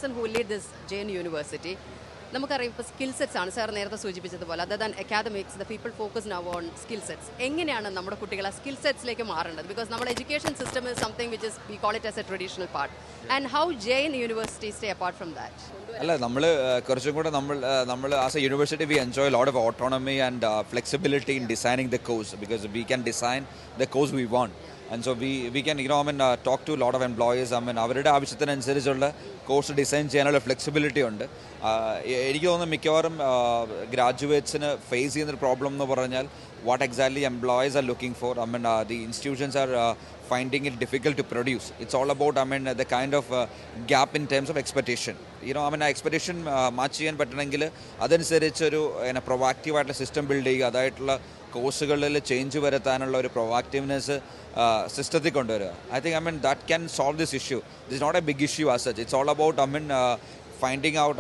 person who lead this Jain University, നമുക്കറിയാം ഇപ്പോൾ skill sets ആണ് സാർ നേരത്തെ സൂചിപ്പിച്ചതുപോലെ other than academics the people focus now on skill sets. എങ്ങനെയാണ് നമ്മുടെ കുട്ടികൾ ആ സ്കിൽ സെറ്റ്സിലേക്ക് മാറേണ്ടത്? ബിക്കോസ് നമ്മുടെ education system is something which is we call it as a traditional part and how Jain university stay apart from that? അല്ല, കുറച്ചും കൂടെ നമ്മൾ as a university we enjoy lot of autonomy and flexibility in designing the course because we can design the course we want. And so we can talk to a lot of employees. അവരുടെ ആവശ്യത്തിനനുസരിച്ചുള്ള course design ചെയ്യാനുള്ള flexibility ഉണ്ട്. എനിക്ക് തോന്നുന്നു മിക്കവാറും ഗ്രാജുവേറ്റ്സിന് face ചെയ്യുന്നൊരു problem എന്ന് പറഞ്ഞാൽ what exactly employees are looking for. The institutions are finding it difficult to produce. It's all about the kind of gap in terms of expectation. Expectation match ചെയ്യാൻ പറ്റണമെങ്കിൽ അതനുസരിച്ചൊരു provocative ആയിട്ടുള്ള system build ചെയ്യുക, അതായിട്ടുള്ള കോഴ്സുകളിൽ change വരുത്താനുള്ള ഒരു പ്രൊവാക്റ്റീവ്നെസ് സിസ്റ്റത്തിൽ കൊണ്ടുവരിക. I think that can solve this issue. This is not a big issue as such. It's all about finding out,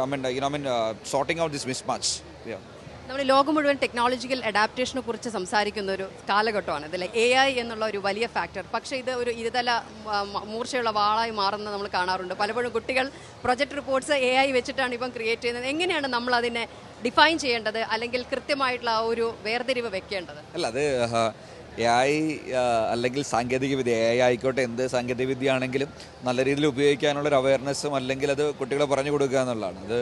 sorting out this mismatch. Yeah. നമ്മൾ ലോകം മുഴുവൻ ടെക്നോളജിക്കൽ അഡാപ്റ്റേഷനെ കുറിച്ച് സംസാരിക്കുന്ന ഒരു കാലഘട്ടമാണ് ഇതിൽ AI എന്നുള്ള ഒരു വലിയ ഫാക്ടർ. പക്ഷേ ഇത് ഒരു ഇരുതല മൂർച്ചയുള്ള വാളായി മാറുന്നത് നമ്മൾ കാണാറുണ്ട്. പലപ്പോഴും കുട്ടികൾ പ്രൊജക്ട് റിപ്പോർട്ട്സ് AI വെച്ചിട്ടാണ് ഇപ്പം ക്രിയേറ്റ് ചെയ്യുന്നത്. എങ്ങനെയാണ് നമ്മൾ അതിനെ ഡിഫൈൻ ചെയ്യേണ്ടത്, അല്ലെങ്കിൽ കൃത്യമായിട്ടുള്ള ആ ഒരു വേർതിരിവ് വെക്കേണ്ടത്? അല്ല, അത് AI അല്ലെങ്കിൽ സാങ്കേതികവിദ്യ, AI ആയിക്കോട്ടെ എന്ത് സാങ്കേതികവിദ്യ ആണെങ്കിലും നല്ല രീതിയിൽ ഉപയോഗിക്കാനുള്ളൊരു അവയർനെസ്സും അല്ലെങ്കിൽ അത് കുട്ടികളെ പറഞ്ഞു കൊടുക്കുക എന്നുള്ളതാണ്.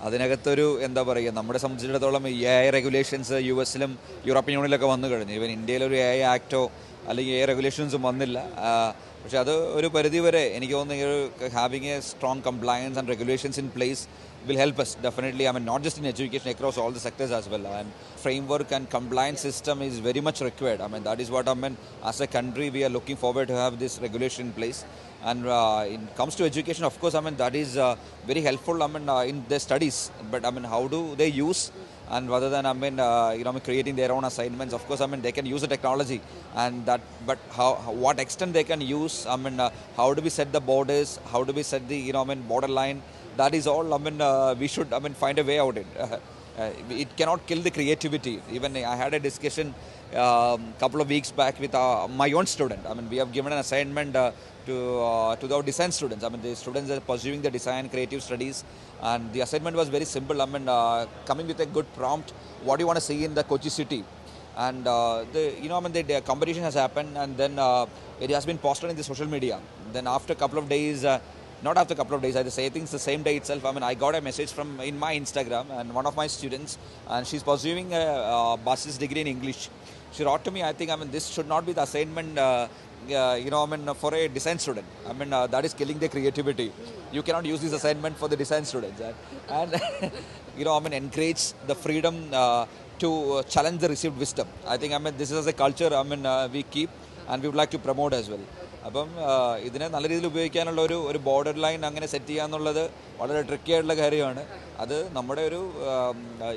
അതിനകത്തൊരു എന്താ പറയുക, നമ്മളെ സംബന്ധിച്ചിടത്തോളം AI റെഗുലേഷൻസ് US-ലും യൂറോപ്യൻ യൂണിയനിലൊക്കെ വന്നു കഴിഞ്ഞു. ഈവൻ ഇന്ത്യയിലൊരു AI ആക്റ്റോ അല്ലെങ്കിൽ AI റെഗുലേഷൻസും വന്നില്ല. പക്ഷെ അത് ഒരു പരിധിവരെ എനിക്ക് തോന്നുന്നു having A strong compliance and regulations in place will help us definitely. Not just in education, across all the sectors as well. And framework and compliance system is very much required. That is what as a country we are looking forward to have this regulation in place. And it comes to education, of course, that is very helpful in their studies. But how do they use, and rather than creating their own assignments, of course they can use the technology, and that, but what extent they can use, how do we set the borders, how do we set the borderline, that is all we should find a way out it. It cannot kill the creativity. Even I had a discussion couple of weeks back with my own student. We have given an assignment to our design students. The students are pursuing the design creative studies, and the assignment was very simple. Coming with a good prompt, what do you want to see in the Kochi city? And the competition has happened, and then it has been posted in the social media. Then after a couple of days, not after a couple of days, I say things the same day itself. I got a message from in my Instagram, and one of my students, and she's pursuing a bachelor's degree in English. She wrote to me, I think this should not be the assignment for a design student. That is killing their creativity. You cannot use this assignment for the design students. And encourage the freedom to challenge the received wisdom. I think this is a culture we keep, and we would like to promote as well. അപ്പം ഇതിനെ നല്ല രീതിയിൽ ഉപയോഗിക്കാനുള്ള ഒരു border line അങ്ങനെ set ചെയ്യുക എന്നുള്ളത് വളരെ ട്രിക്കി ആയിട്ടുള്ള കാര്യമാണ്. അത് നമ്മുടെ ഒരു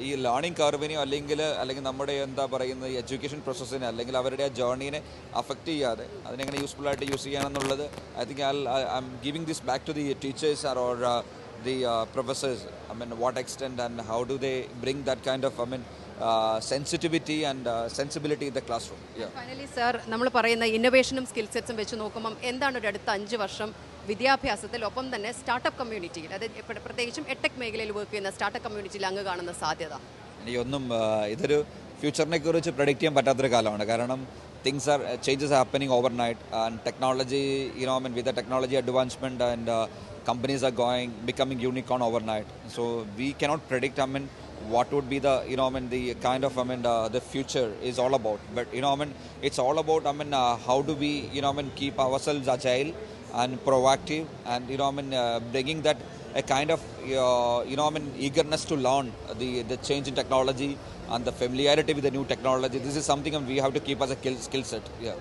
ഈ ലേണിംഗ് കർവിനെയോ അല്ലെങ്കിൽ നമ്മുടെ എന്താ പറയുന്നത് ഈ എഡ്യൂക്കേഷൻ പ്രോസസ്സിനെ അല്ലെങ്കിൽ അവരുടെ ആ ജേർണീനെ അഫക്റ്റ് ചെയ്യാതെ അതിനെങ്ങനെ യൂസ്ഫുൾ ആയിട്ട് യൂസ് ചെയ്യാനെന്നുള്ളത് I think I'm giving this back to the teachers or the professors. What extent and how do they bring that kind of sensitivity and sensibility in the classroom? Yeah. Finally, sir, നമ്മൾ പറയുന്ന ഇന്നോവേഷനും skill സെറ്റ്സും വെച്ച് നോക്കുമ്പോൾ എന്താണ് ഒരു അടുത്ത 5 വർഷം വിദ്യാഭ്യാസത്തിൽ ഒപ്പം തന്നെ സ്റ്റാർട്ടപ്പ് കമ്മ്യൂണിറ്റിയിൽ, അതായത് പ്രത്യേകിച്ചും എടെക് മേഖലയിൽ വർക്ക് ചെയ്യുന്ന സ്റ്റാർട്ടപ്പ് കമ്മ്യൂണിറ്റിയിൽ അങ്ങ് കാണുന്ന സാധ്യത? എനിക്കൊന്നും ഇതൊരു ഫ്യൂച്ചറിനെ കുറിച്ച് പ്രഡിക്റ്റ് ചെയ്യാൻ പറ്റാത്തൊരു കാലമാണ്. കാരണം changes are happening overnight, and technology, with the technology advancement, and companies are becoming unicorn overnight. So we cannot predict what would be the the kind of the future is all about. But it's all about how do we keep ourselves agile and proactive, and bringing that a kind of eagerness to learn the change in technology and the familiarity with the new technology. This is something we have to keep as a skill set. Yeah.